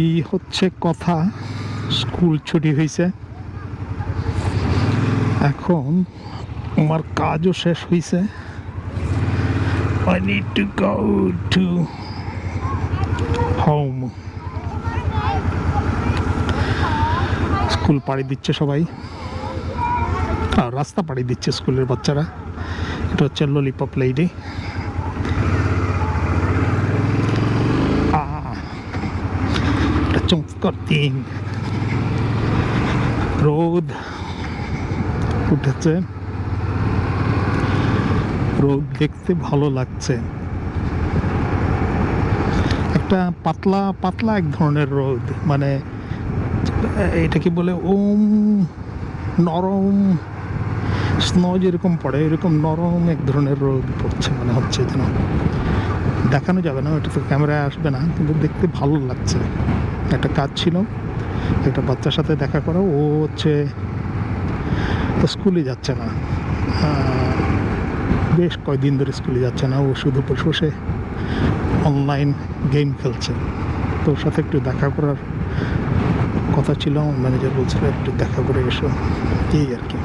এই হচ্ছে কথা। স্কুল ছুটি হয়েছে, এখন আমার কাজও শেষ হয়েছে। I need to go to home. School পাড়ি দিচ্ছে সবাই, আর রাস্তা পাড়ি দিচ্ছে স্কুলের বাচ্চারা। এটা হচ্ছে ললিপপ লেডি। এটা চমৎকার দিন, রোদ উঠেছে, রোদ দেখতে ভালো লাগছে। একটা পাতলা পাতলা এক ধরনের রোদ, মানে এটা কি বলে, নরম স্নো যেরকম পড়ে এরকম নরম এক ধরনের রোদ পড়ছে মনে হচ্ছে। যেন দেখানো যাবে না, ওটা তো ক্যামেরায় আসবে না, কিন্তু দেখতে ভালো লাগছে। একটা কাজ ছিল, একটা বাচ্চার সাথে দেখা করা। ও হচ্ছে স্কুলে যাচ্ছে না, বেশ কয়েকদিন ধরে স্কুলে যাচ্ছে না। ও শুধু বসে বসে অনলাইন গেম খেলছে। তো ওর সাথে একটু দেখা করার কথা ছিল। ম্যানেজার বলছিল একটু দেখা করে এসো, এই আর কি।